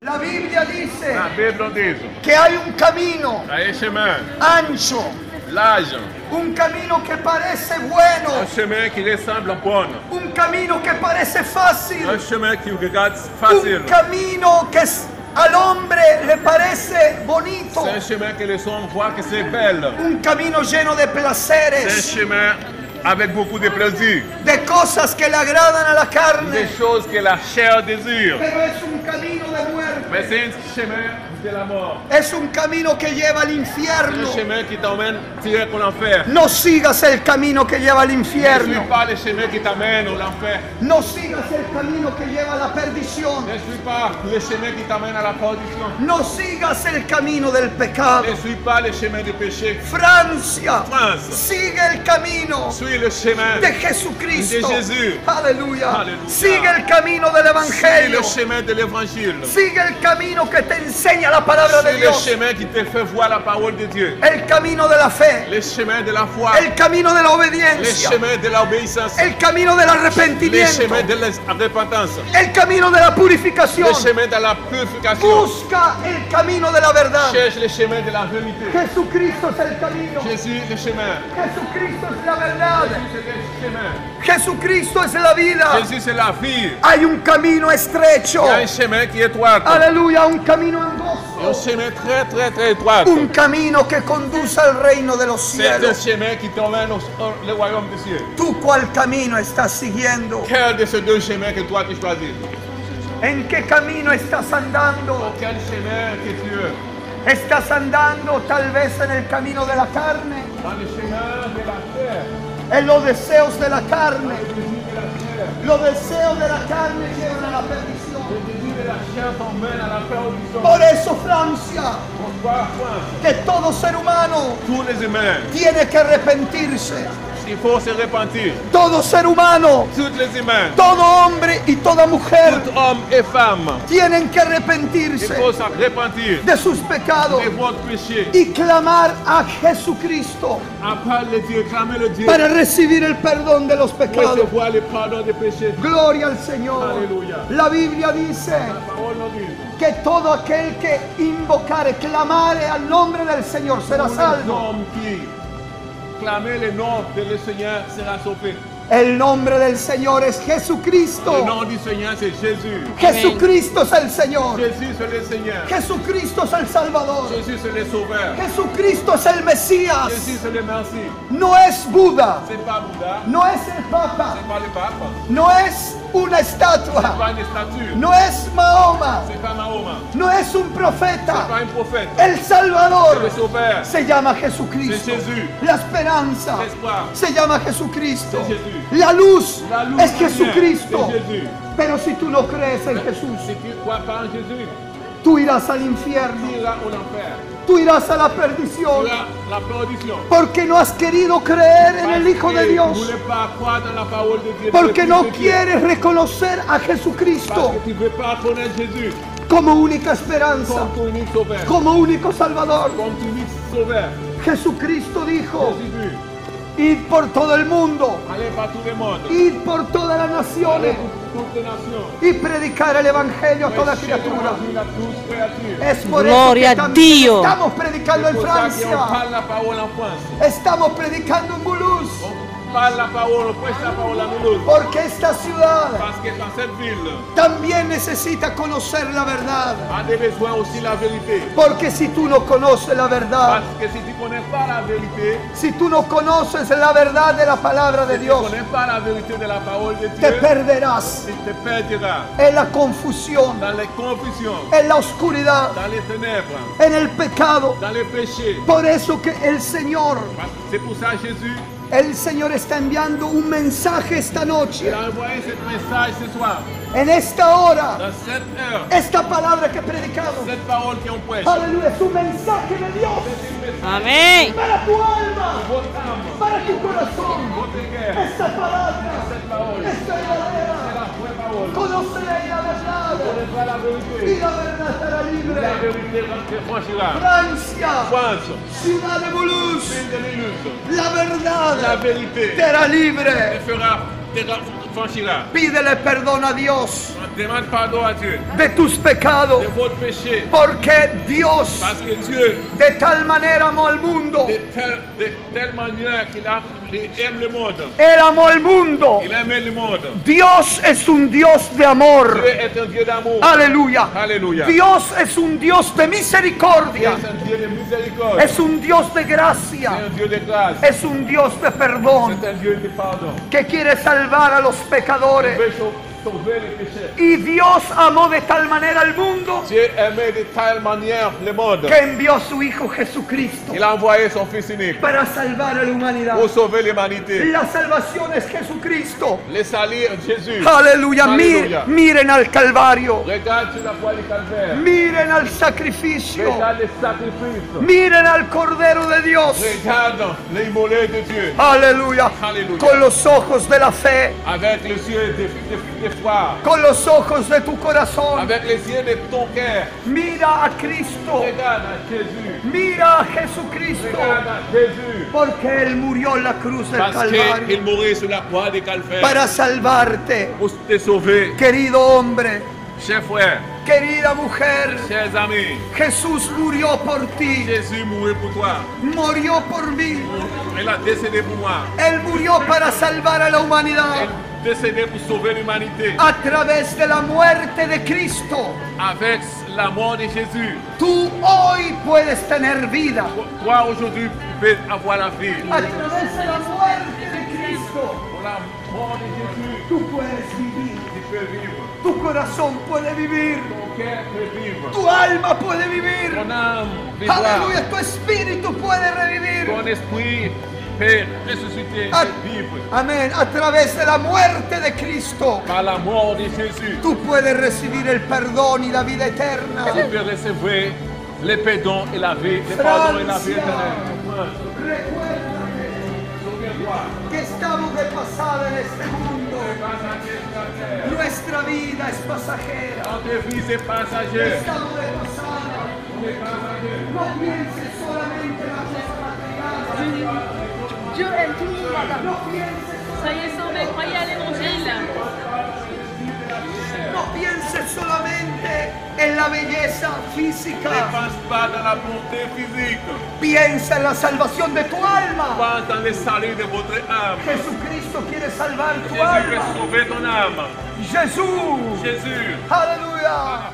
La Biblia dice La Bible dit, que hay un camino il y a un chemin ancho, large, un camino que parece bueno, un chemin qui ressemble bon, un camino que parece fácil, un chemin qui regarde un facile. camino que al hombre le parece bonito, C'est un chemin que les hommes voient que c'est belle. un camino lleno de C'est un placeres, chemin avec beaucoup de plaisir. de cosas que le agradan a la Des carne, choses que la chair désire. pero es un camino de muerte, Mais c'est un chemin de la mort. es un camino que lleva al C'est infierno. un chemin qui t'emmène direct en enfer. No sigas el camino que lleva al Ne suis infierno. pas le chemin qui t'amène à l'enfer. No sigas el camino que lleva a la perdición. Ne suis pas le chemin qui t'amène à la perdition. No sigas el camino del pecado. Ne suis pas le chemin du péché. Francia, France, sigue el camino suis le chemin de Jesucristo. de Jesús. Aleluya. Aleluya. Sigue el camino del Suis Evangelio. le chemin de l'évangile. Sigue el camino que te enseña la palabra de Suis le Dios. chemin qui te fait voir la parole de Dieu. El camino de la fe. Le chemin de la foi. El camino de la Le obediencia. chemin de l'obéissance. El camino del Le arrepentimiento. chemin de la repentance. El camino de la purificación. Le chemin de la purification. Busca el camino de la verdad. Cherche le chemin de la vérité. Jesucristo es el camino. Jésus, le chemin. Jesucristo es la verdad. Jésus, c'est le chemin. Jesucristo es la vida. Jésus, c'est la vie. Hay un camino estrecho. Il y a un chemin qui est étroit. Aleluya, un camino Et un angosto. chemin très, très, très étroit. Un camino que conduce al reino de los C'est un cielos. chemin qui t'emmène au royaume des cieux. ¿Tú cuál camino estás siguiendo? Quel de ces deux chemins que toi tu choisis? ¿En qué camino estás andando? Quel chemin que tu veux? ¿Estás andando tal vez en el camino de la carne? Dans le chemin de la terre. En los deseos de la carne. Le désir de la chair. Los deseos de la carne llevan a la perdición. Le désir de la chair t'emmène à la perdition. Por eso, Francia, Pourquoi, France? que todo ser humano Tous les humains, tiene que arrepentirse. il faut se repentir. Todo ser humano, Tous les humains, todo hombre y toda mujer tout homme et femme, tienen que il arrepentirse faut se repentir de sus pecados de votre péché. y clamar a Jesucristo Après le Dieu, clamez le Dieu para recibir el perdón de los pour pecados. recevoir le pardon des péchés. Gloria al Señor. Aleluya. La Biblia dice La parole nous dit. que todo aquel que invocare, clamare al nombre del Señor será Tous les salvo. hommes qui clament le nom de le Seigneur sera sauvé. El nombre del Señor es Le Jesucristo. nom du Seigneur, c'est Jésus. Jesucristo es el Señor. Jésus, c'est le Seigneur. Jesucristo es el Salvador. Jésus, c'est le Sauveur. Jesucristo es el Mesías. Jésus, c'est le Merci. No es Buda. C'est pas Bouddha. No es el Papa. C'est pas le Pape. No es una C'est estatua. pas une statue. No es Mahoma. C'est pas Mahoma. No es un C'est profeta. pas un prophète. El C'est Salvador le Sauveur. se llama C'est Jesucristo. Jésus. La esperanza L'espoir. se llama Jesucristo. C'est Jésus. La luz La luz es también, Jesucristo. c'est Jésus. Pero si tú no crees en Jesús, Si tu ne crois pas en Jésus, tú irás al infierno. tu iras au enfer. Tú irás a la Tu perdición. iras la perdition. Porque no has querido creer en el Hijo de Parce que Dios. tu ne voulais pas croire dans la parole de Dieu. Porque no Parce quieres reconocer a Jesucristo que tu ne veux pas connaître Jésus como única esperanza, comme ton unique sauveur. como único Salvador. Comme ton unique sauveur. Jesucristo dijo, Jésus, id por todo el mundo, allez par tout le monde. id por todas las Allez naciones pour toutes les nations. y predicar el Evangelio a toda Prêchez criatura. l'évangile à toutes créatures. Es por Gloria eso a que también Dios. estamos predicando en C'est pour ça qu'on Francia, parle la parole en France. estamos predicando en Mulhouse, On parle la parole, on prêche la parole à Mulhouse. porque esta ciudad Parce que dans cette ville, también necesita conocer la verdad. on a des besoins aussi la vérité. Porque si tú no conoces la verdad, Parce que si tu ne connais pas la vérité, si tú no conoces la verdad de la palabra de si tu ne Dios, connais pas la vérité de la parole de te Dieu, perderás tu te perdiras en la confusión, dans les confusions, en la oscuridad, dans les ténèbres, en el pecado. dans les péchés. Por eso que el Señor C'est pour ça que Jésus, El Señor está enviando un mensaje esta noche, il a envoyé ce message ce soir, en esta hora, dans cette heure, esta palabra que predicamos. cette parole qu'on prêche. Aleluya, es un mensaje de Dios C'est un message Amén. para tu alma, pour votre âme, para tu corazón. votre cœur. Esta palabra Cette parole, es c'est verdadera. la vraie parole. Conoceréis la verdad Connaître la y vérité. la verdad será La libre. vérité te franchira. Francia, France, ciudad de Mulhouse, ville de Mulhouse, la la verdad vérité te hará te libre. fera, te franchira. Pídele perdón a Dios Demande pardon à Dieu de tus pecados, de votre péché. porque Dios Parce que Dieu, de tal manera amó al mundo. de telle manière qu'il aime le monde, Él amó el mundo. il aime le monde. Dios es un Dios de amor. Dieu est un Dieu d'amour. Aleluya. Alléluia. Dios es un Dios de Dieu misericordia. est un Dieu de miséricorde. Es un Dios de C'est gracia. un Dieu de grâce. Es un Dios de perdón C'est un Dieu de pardon. que quiere salvar a los Il pecadores. veut sauver les péchés. Y Dios amó de tal manera al mundo Dieu aimait de telle manière le monde. que envió a su Hijo Jesucristo Il a envoyé son Fils unique para salvar a la humanidad. pour sauver l'humanité. La salvación es Jesucristo. Les salir Jésus. Aleluya. Aleluya. Miren al Calvario. Regarde sur la croix du calvaire. Miren al sacrificio. Regarde les sacrifices. Miren al Cordero de Dios. Regarde l'immolé de Dieu. Aleluya. Aleluya. Con los ojos de la fe. Avec les yeux de foi. Con los ojos de tu corazón. Avec les yeux de ton cœur. Mira a Cristo. Regarde à Jésus. Mira a Jesucristo. Regarde à Jésus. Porque Él murió en la cruz del Parce Calvario qu'il mourut sur la croix du calvaire para salvarte. pour te sauver. Querido hombre, Chers frères, querida mujer, chers amis, Jesús murió por ti. Jésus mourut pour toi. Murió por mí. Il a décédé pour moi. Él murió para salvar a la humanidad. Il a décédé pour sauver l'humanité. A través de la muerte de Cristo, Avec la mort de Jésus, tú hoy puedes tener vida. toi aujourd'hui tu peux avoir la vie. A través de la muerte de Cristo, Pour la mort de Jésus, tú puedes vivir. tu peux vivre. Tu corazón puede vivir. Ton cœur peut vivre. Tu alma puede vivir. Ton âme vivra. Aleluya, tu espíritu puede revivir. Ton esprit peut ressusciter A- et vivre. Amén. A través de la muerte de Cristo, Par la mort de Jésus, tú puedes recibir el perdón y la vida eterna. tu peux recevoir le pardon et la vie, le pardon et la vie éternelle. Recuérdate Souviens-toi, que estamos de pasada en este mundo. passager sur la terre. Nuestra vida es pasajera. Notre vie c'est passager. Estamos de pasada. On est passager. No pienses solamente en la cosa material. Dieu aime tout le monde, madame. No pienses, Soyez sauvés, croyez à l'évangile. no pienses solamente en la belleza Ne física. pense pas dans la bonté physique. Piensa en la salvación de tu alma. Pense dans le salut de votre âme. Jesucristo quiere salvar tu Jésus veut alma. sauver ton âme. Jesús. Jésus. Aleluya.